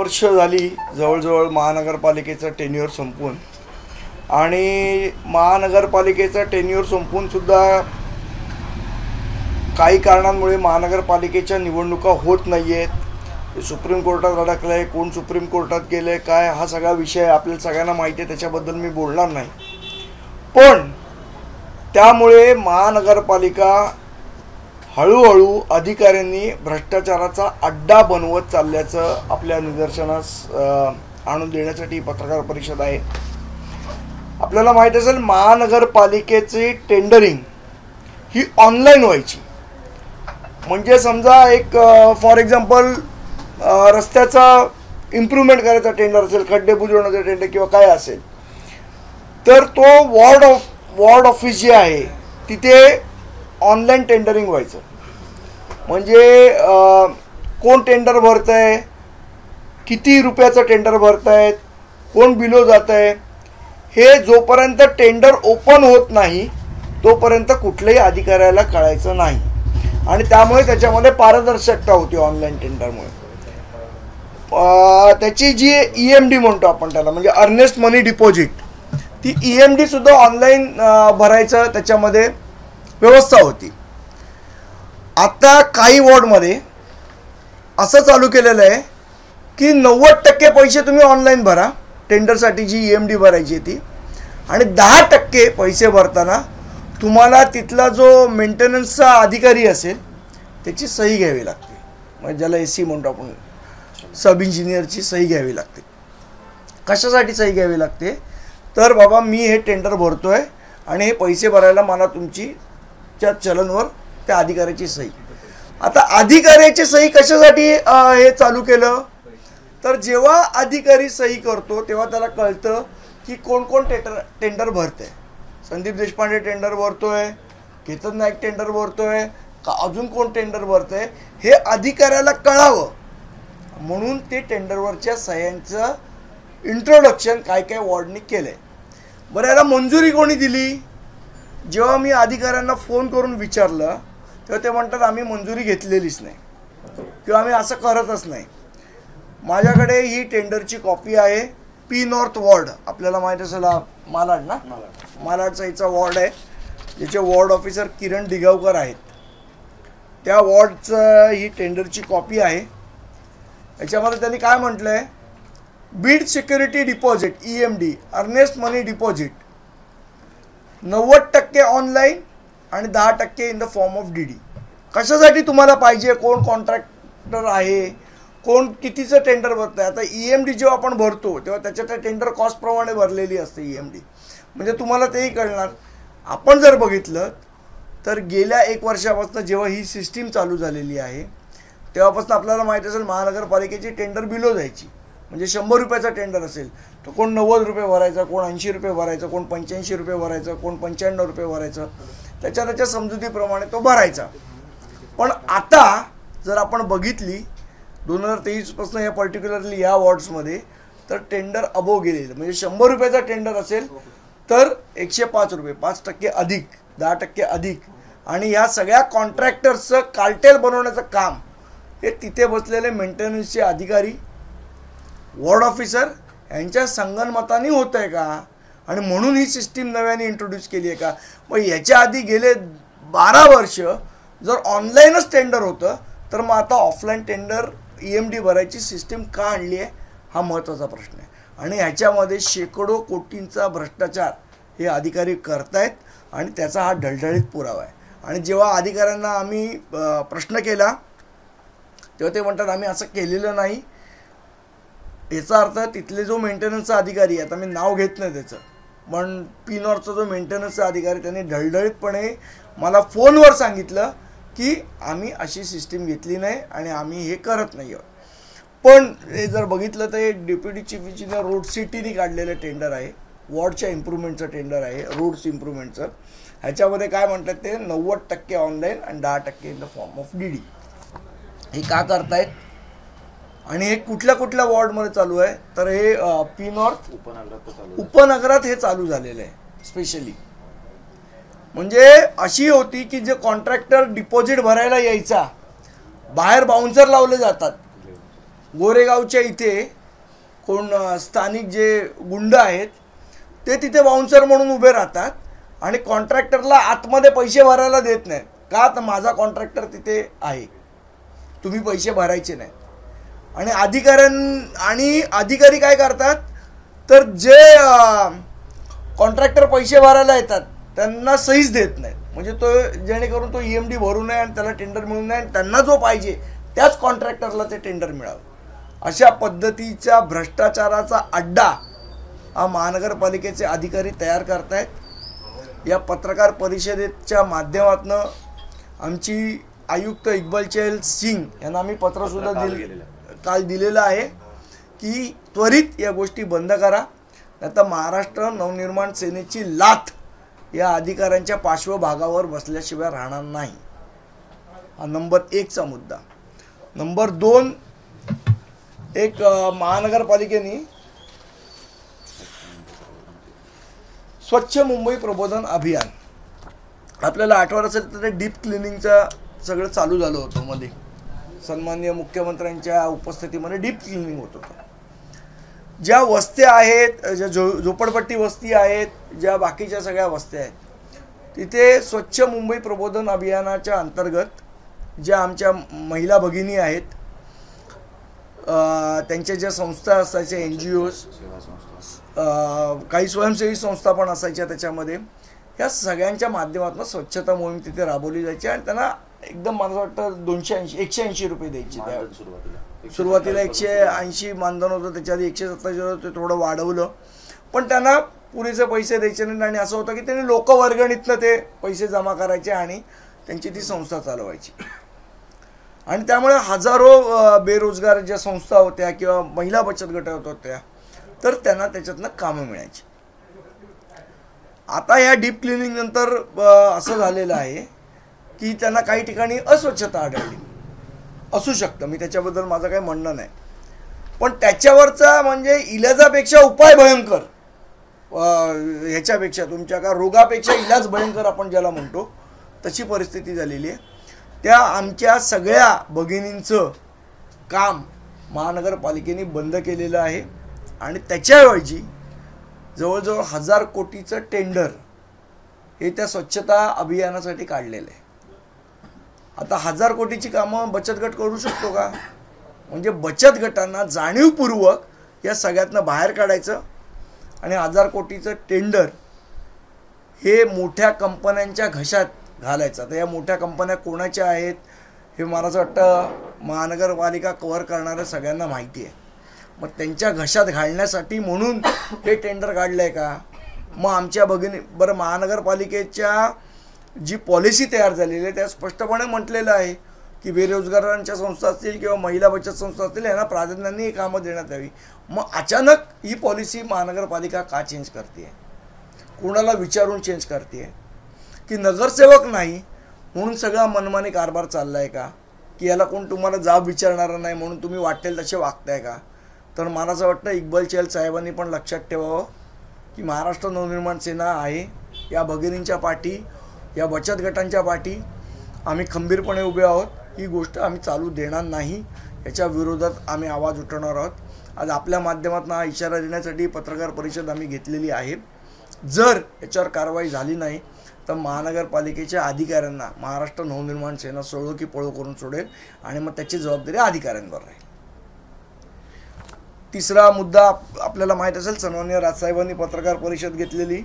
वर्ष झाली जवळजवळ महानगरपालिकेचं टेन्युअर संपून, आणि महानगरपालिकेचं टेन्युअर संपून सुद्धा काही कारणांमुळे महानगरपालिकेच्या निवडणुका होत नाही आहेत. सुप्रीम कोर्टात अडकलं आहे, कोण सुप्रीम कोर्टात गेलं आहे, काय हा सगळा विषय आपल्याला सगळ्यांना माहिती आहे, त्याच्याबद्दल मी बोलणार नाही. पण त्यामुळे महानगरपालिका हळूहळू अधिकाऱ्यांनी भ्रष्टाचाराचा अड्डा बनवत चालल्याचं आपल्या निदर्शनास आणून देण्यासाठी पत्रकार परिषद आहे. आपल्याला माहीत असेल महानगरपालिकेची टेंडरिंग ही ऑनलाईन व्हायची. म्हणजे समजा एक फॉर एक्झाम्पल रस्त्याचा इम्प्रूव्हमेंट करायचा टेंडर असेल, खड्डे बुजवण्याचा टेंडर किंवा काय असेल, तर तो वॉर्ड ऑफिस जे आहे तिथे ऑनलाईन टेंडरिंग व्हायचं. म्हणजे कोण टेंडर भरत आहे, किती रुपयाचं टेंडर भरत आहेत, कोण बिलो जात आहे, हे जोपर्यंत टेंडर ओपन होत नाही तोपर्यंत कुठल्याही अधिकाऱ्याला कळायचं नाही. आणि त्यामुळे त्याच्यामध्ये पारदर्शकता होती ऑनलाईन टेंडरमुळे. त्याची जी EMD म्हणतो आपण त्याला, म्हणजे अर्नेस्ट मनी डिपॉझिट, ती EMD सुद्धा ऑनलाईन भरायचं त्याच्यामध्ये व्यवस्था होती. आता काही वॉर्डमध्ये असं चालू केलेलं आहे की 90% पैसे तुम्ही ऑनलाईन भरा, टेंडरसाठी जी EMD भरायची ती, आणि 10% पैसे भरताना तुम्हाला तिथला जो मेंटेनन्सचा अधिकारी असेल त्याची सही घ्यावी लागते. म्हणजे ज्याला SC म्हणतो आपण, सब इंजिनियरची सही घ्यावी लागते. कशासाठी सही घ्यावी लागते, तर बाबा मी हे टेंडर भरतोय आणि हे पैसे भरायला मला तुमच्या चलनवर त्या अधिकाऱ्याची सही. आता अधिकाऱ्याची सही कशासाठी हे चालू केलं, तर जेव्हा अधिकारी सही करतो तेव्हा त्याला कळतं की कोण कोण टेंडर भरतंय. संदीप देशपांडे टेंडर भरतोय, केतन नाईक टेंडर भरतोय का अजून कोण टेंडर भरतंय, हे अधिकाऱ्याला कळावं म्हणून ते टेंडरवरच्या सह्यांचं इंट्रोडक्शन काय काय वॉर्डनी केलं आहे. बरं, याला मंजुरी कोणी दिली? जेव्हा मी अधिकाऱ्यांना फोन करून विचारलं तेव्हा ते म्हणतात आम्ही मंजुरी घेतलेलीच नाही किंवा आम्ही असं करतच नाही. माझ्याकडे ही टेंडरची कॉपी आहे. P नॉर्थ वॉर्ड, आपल्याला माहीत असेल मालाड ना, मालाडचा हिचा वॉर्ड आहे, ज्याचे वॉर्ड ऑफिसर किरण दिगावकर आहेत. त्या वॉर्डचं ही टेंडरची कॉपी आहे. याच्यामध्ये त्यांनी काय म्हटलं आहे, Beed security deposit EMD earnest money deposit 90% online आणि 10% in the form of DD. कशासाठी तुम्हाला पाहिजे, कोण कॉन्ट्रॅक्टर आहे, कोण कितीचं टेंडर भरतं आहे. आता EMD जेव्हा आपण भरतो तेव्हा त्याच्या त्या टेंडर कॉस्टप्रमाणे भरलेली असते EMD. म्हणजे तुम्हाला तेही कळणार. आपण जर बघितलं तर गेल्या 1 वर्षापासून जेव्हा ही सिस्टीम चालू झालेली आहे तेव्हापासून आपल्याला माहीत असेल महानगरपालिकेची टेंडर बिलो जायची. म्हणजे 100 रुपयाचा टेंडर असेल तर कोण 90 रुपये भरायचा, कोण 80 रुपये भरायचा, कोण 85 रुपये भरायचं, कोण 95 रुपये भरायचं, त्याच्या समजुतीप्रमाणे तो भरायचा. पण आता जर आपण बघितली 2023 पासून या पर्टिक्युलरली या वॉर्ड्समध्ये तर टेंडर अबोव गेलेलं. म्हणजे 100 रुपयाचा टेंडर असेल तर 105 रुपये, 5% अधिक, 10% अधिक. आणि ह्या सगळ्या कॉन्ट्रॅक्टर्सचं कार्टेल बनवण्याचं काम हे तिथे बसलेले मेंटेनन्सचे अधिकारी, वॉर्ड ऑफिसर यांच्या संगनमताने होत आहे का, आणि म्हणून ही सिस्टीम नव्याने इंट्रोड्यूस केली आहे का. मग याच्या आधी गेले 12 वर्ष जर ऑनलाईनच टेंडर होतं तर मग आता ऑफलाईन टेंडर EMD भरायची सिस्टीम का आणली आहे, हा महत्त्वाचा प्रश्न आहे. आणि ह्याच्यामध्ये शेकडो कोटींचा भ्रष्टाचार हे अधिकारी करतायत आणि त्याचा हा ढळढळीत पुरावा आहे. आणि जेव्हा अधिकाऱ्यांना आम्ही प्रश्न केला तेव्हा ते म्हणतात आम्ही असं केलेलं नाही. याचा अर्थ तिथले जो मेंटेनन्सचा अधिकारी, आता मी नाव घेत नाही त्याचं, पण P नॉर्थचा जो मेंटेनन्सचा अधिकारी, त्यांनी ढळढळीतपणे मला फोनवर सांगितलं की आम्ही अशी सिस्टीम घेतली नाही आणि आम्ही हे करत नाही आहोत. पण हे जर बघितलं तर हे डेप्युटी चीफ इंजिनियर रोड सिटीने काढलेलं टेंडर आहे, वॉर्डच्या इम्प्रूव्हमेंटचं टेंडर आहे, रोड्स इम्प्रूव्हमेंटचं. ह्याच्यामध्ये काय म्हणतात ते 90% ऑनलाईन आणि 10% in the form of DD. हे का करतायत आणि हे कुठल्या कुठल्या वॉर्डमध्ये चालू आहे, तर हे P नॉर्थ उपनगरात हे चालू झालेलं आहे स्पेशली. म्हणजे अशी होती की जे कॉन्ट्रॅक्टर डिपॉझिट भरायला यायचा, बाहेर बाउन्सर लावले जातात गोरेगावच्या इथे कोण स्थानिक जे गुंड आहेत ते तिथे बाउन्सर म्हणून उभे राहतात आणि कॉन्ट्रॅक्टरला आतमध्ये पैसे भरायला देत नाहीत. का तर माझा कॉन्ट्रॅक्टर तिथे आहे, तुम्ही पैसे भरायचे नाही. आणि अधिकारी काय करतात तर जे कॉन्ट्रॅक्टर पैसे भरायला येतात त्यांना सहीच देत नाहीत. म्हणजे तो जेणेकरून तो EMD भरू नये आणि त्याला टेंडर मिळू नये आणि त्यांना जो पाहिजे त्याच कॉन्ट्रॅक्टरला ते टेंडर मिळावं. अशा पद्धतीचा भ्रष्टाचाराचा अड्डा हा महानगरपालिकेचे अधिकारी तयार करतायत. या पत्रकार परिषदेच्या माध्यमातून आमची आयुक्त इक्बाल चहल सिंग यांना आम्ही पत्रसुद्धा काल दिलेलं आहे की त्वरित या गोष्टी बंद करा, नाहीतर महाराष्ट्र नवनिर्माण सेनेची लाथ या अधिकाऱ्यांच्या पार्श्वभागावर बसल्याशिवाय राहणार नाही. हा नंबर 1चा मुद्दा. नंबर 2, एक महानगरपालिकेने स्वच्छ मुंबई प्रबोधन अभियान, आपल्याला आठवत असेल तर डीप क्लिनिंगचं सगळं चालू झालं होतं. मध्ये सन्माननीय मुख्यमंत्र्यांच्या उपस्थितीमध्ये डीप क्लिनिंग होत होतं. ज्या वस्त्या आहेत, ज्या झोपडपट्टी वस्ती आहेत, ज्या बाकीच्या सगळ्या वस्त्या आहेत, तिथे स्वच्छ मुंबई प्रबोधन अभियानाच्या अंतर्गत ज्या आमच्या महिला भगिनी आहेत, त्यांच्या ज्या संस्था असायच्या, NGOs, काही स्वयंसेवी संस्था पण असायच्या त्याच्यामध्ये, ह्या सगळ्यांच्या माध्यमातून स्वच्छता मोहीम तिथे राबवली जायची आणि त्यांना एकदम मला वाटतं 180 रुपये द्यायचे. सुरुवातीला 180 मानधन होतं, त्याच्या आधी 127 होतं, ते थोडं वाढवलं, पण त्यांना पुरेसे पैसे द्यायचे नाही. आणि असं होतं की त्यांनी लोकवर्गणीतनं ते पैसे जमा करायचे आणि त्यांची ती संस्था चालवायची. आणि त्यामुळे हजारो बेरोजगार ज्या संस्था होत्या किंवा महिला बचत गट होत्या तर त्यांना त्याच्यातनं कामं मिळायची. आता या डीप क्लिनिंग नंतर असं झालेलं आहे की त्यांना काही ठिकाणी अस्वच्छता आढळली. असू शकतं, मी त्याच्याबद्दल माझं काही म्हणणं नाही, पण त्याच्यावरचा म्हणजे इलाजापेक्षा उपाय भयंकर, ह्याच्यापेक्षा तुमच्या का रोगापेक्षा इलाज भयंकर आपण ज्याला म्हणतो तशी परिस्थिती झालेली आहे. त्या आमच्या सगळ्या भगिनींचं काम महानगरपालिकेने बंद केलेलं आहे आणि त्याच्याऐवजी जवळजवळ 1000 कोटीचं टेंडर हे त्या स्वच्छता अभियानासाठी काढलेलं आहे. आता 1000 कोटीची कामं बचत गट करू शकतो का? म्हणजे बचत गटांना जाणीवपूर्वक या सगळ्यातनं बाहेर काढायचं आणि 1000 कोटीचं टेंडर हे मोठ्या कंपन्यांच्या घशात घालायचं. तर या मोठ्या कंपन्या कोणाच्या आहेत हे मला असं वाटतं महानगरपालिका कव्हर करणाऱ्या सगळ्यांना माहिती आहे. मग त्यांच्या घशात घालण्यासाठी म्हणून हे टेंडर काढलं आहे का? मग आमच्या भगिनी बरं, महानगरपालिकेच्या जी पॉलिसी तयार झालेली आहे त्या स्पष्टपणे म्हटलेलं आहे की बेरोजगारांच्या संस्था असतील किंवा महिला बचत संस्था असतील यांना प्राधान्याने ही कामं देण्यात यावी. मग अचानक ही पॉलिसी महानगरपालिका का चेंज करते? कोणाला विचारून चेंज करते? की नगरसेवक नाही म्हणून सगळा मनमानी कारभार चालला आहे का? की याला कोण तुम्हाला जाब विचारणारा नाही म्हणून तुम्ही वाटेल तसे वागताय का? तर मला असं वाटतं इक्बाल चहल साहेबांनी पण लक्षात ठेवावं की महाराष्ट्र नवनिर्माण सेना आहे, या भगिनींच्या पाठी, या बचत गटांच्या पाठी आम्ही खंबीरपणे उभे आहोत. ही गोष्ट आम्ही चालू देणार नाही, याच्या विरोधात आम्ही आवाज उठवणार आहोत. आज आपल्या माध्यमातून हा इशारा देण्यासाठी पत्रकार परिषद आम्ही घेतलेली आहे. जर याच्यावर कारवाई झाली नाही तर महानगरपालिकेच्या अधिकाऱ्यांना महाराष्ट्र नवनिर्माण सेना सोडो की पळो करून सोडेल आणि मग त्याची जबाबदारी अधिकाऱ्यांवर राहील. तिसरा मुद्दा आपल्याला माहीत असेल, सन्माननीय राजसाहेबांनी पत्रकार परिषद घेतलेली,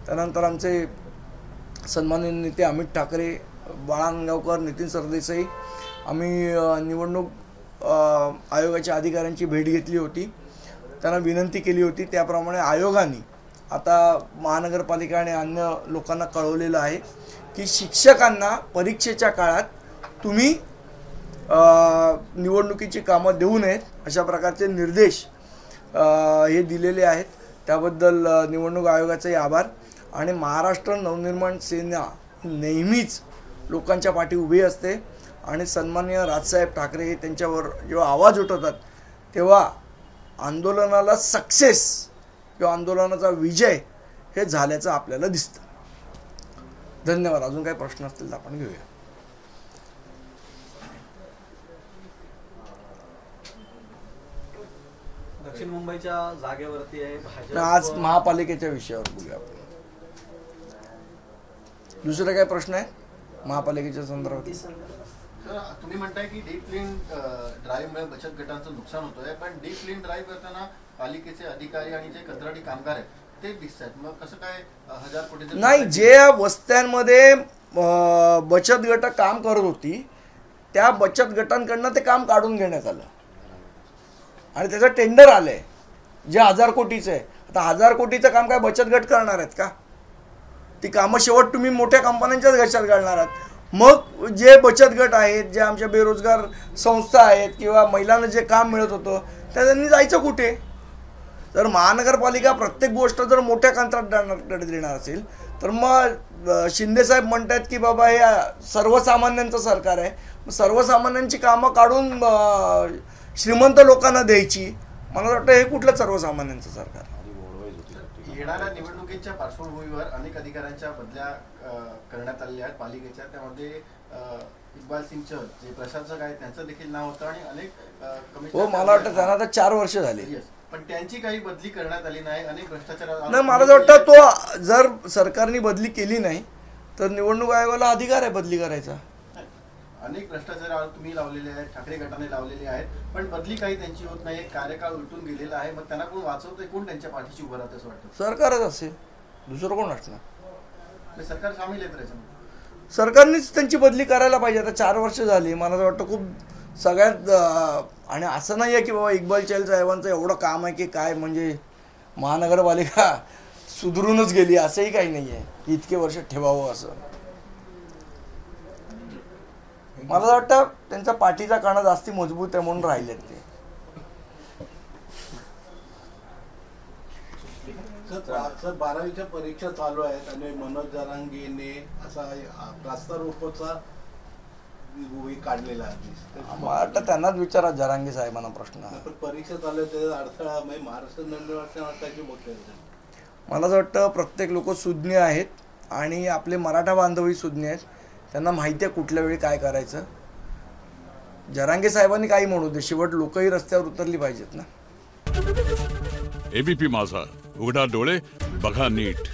त्यानंतर आमचे सन्माननीय नेते अमित ठाकरे, बाळांगावकर, नितीन सरदेसाई, आम्ही निवडणूक आयोगाच्या अधिकाऱ्यांची भेट घेतली होती, त्यांना विनंती केली होती. त्याप्रमाणे आयोगाने आता महानगरपालिका आणि अन्य लोकांना कळवलेलं आहे की शिक्षकांना परीक्षेच्या काळात तुम्ही निवडणुकीची कामं देऊ नयेत अशा प्रकारचे निर्देश हे दिलेले आहेत. त्याबद्दल निवडणूक आयोगाचाही आभार. आणि महाराष्ट्र नवनिर्माण सेना नेहमीच लोकांच्या पाठी उभी असते आणि सन्माननीय राजसाहेब ठाकरे त्यांच्यावर जेव्हा आवाज उठवतात तेव्हा आंदोलनाला सक्सेस किंवा आंदोलनाचा विजय हे झाल्याचं आपल्याला दिसतं. धन्यवाद. अजून काही प्रश्न असतील तर आपण घेऊया. दक्षिण मुंबईच्या जागेवरती आहे भाजप। आज महापालिकेच्या विषयावर बोलूया आपण. दुसरा काय प्रश्न आहे महापालिकेच्या संदर्भात? सर, तुम्ही म्हणताय की डीप क्लीन ड्राईव्हमुळे बचत गटांचं नुकसान होतंय, पण डीप क्लीन ड्राईव्ह करताना पालिकेचे अधिकारी आणि जे कंत्राटी कामगार आहेत ते दिसतात, मग कसं काय 1000 कोटी? नाही, जे वस्त्यांमध्ये बचत गट काम करत होती त्या बचत गटांकडनं ते काम काढून घेण्यात आलं आणि त्याचं टेंडर आलंय जे 1000 कोटीचं आहे. आता 1000 कोटीचं काम काय बचत गट करणार आहेत का? ती कामं शेवट तुम्ही मोठ्या कंपन्यांच्याच घशात घालणार आहात. मग जे बचत गट आहेत, जे आमच्या बेरोजगार संस्था आहेत किंवा महिलांना जे काम मिळत होतं त्या त्यांनी जायचं कुठे? जर महानगरपालिका प्रत्येक गोष्ट जर मोठ्या कंत्राटदारांकडे देणार असेल तर मग शिंदेसाहेब म्हणतात की बाबा हे सर्वसामान्यांचं सरकार आहे, मग सर्वसामान्यांची कामं काढून श्रीमंत लोकांना द्यायची. मला वाटतं हे कुठलं सर्वसामान्यांचं सरकार? येणाऱ्या निवडणुकीच्या पार्श्वभूमीवर अनेक अधिकाऱ्यांच्या बदल्या करण्यात आलेल्या आहेत पालिकेच्या. त्यामध्ये इक्बाल सिंग चहल जे प्रशासक आहेत त्यांचं देखील नाव होतं आणि अनेक हो, मला वाटतं त्यांना आता 4 वर्ष झाली, पण त्यांची काही बदली करण्यात आली नाही. अनेक भ्रष्टाचार नाही, मला वाटतं तो जर सरकारने बदली केली नाही तर निवडणूक आयोगाला अधिकार आहे बदली करायचा. अनेक भ्रष्टाचार तुम्ही लावलेले आहेत, ठाकरे गटाने लावलेले आहेत, पण बदली काही त्यांची होत नाही. कार्यकाळ उलटून गेलेला आहे, मग त्यांना कोण वाचवतंय, कोण त्यांच्या पाठीशी उभं राहतं असं वाटतं? सरकारच असेल, दुसरं कोण असणार? सरकार सामील आहे त्याच्यामध्ये. सरकारनेच त्यांची बदली करायला पाहिजे. आता 4 वर्ष झाली, मला वाटतं खूप सगळ्यात. आणि असं नाही आहे की बाबा इक्बाल चहल साहेबांचं एवढं काम आहे की काय म्हणजे महानगरपालिका सुधरूनच गेली, असंही काही नाही आहे की इतके वर्ष ठेवावं असं. मला वाटतं त्यांचा पाठीचा कणा जास्ती मजबूत आहे म्हणून राहिलेत ते. सर, 12वीच्या परीक्षा चालू आहेत आणि मनोज जरांगेने असा रास्ता रोकोचा काढलेला आहे. मला वाटतं त्यांनाच विचारा जरांगे साहेबांना प्रश्न. पण परीक्षा चालू आहे त्याचा अडथळा म्हणजे महाराष्ट्र नंदवारच्या मोठे. मला असं वाटतं प्रत्येक लोक सुज्ञ आहेत आणि आपले मराठा बांधवही सुज्ञ आहेत. त्यांना माहिती आहे कुठल्या वेळी काय करायचं. जरांगे साहेबांनी काही म्हणू दे, शेवट लोकही रस्त्यावर उतरली पाहिजेत ना. एबीपी माझा, उघडा डोळे बघा नीट.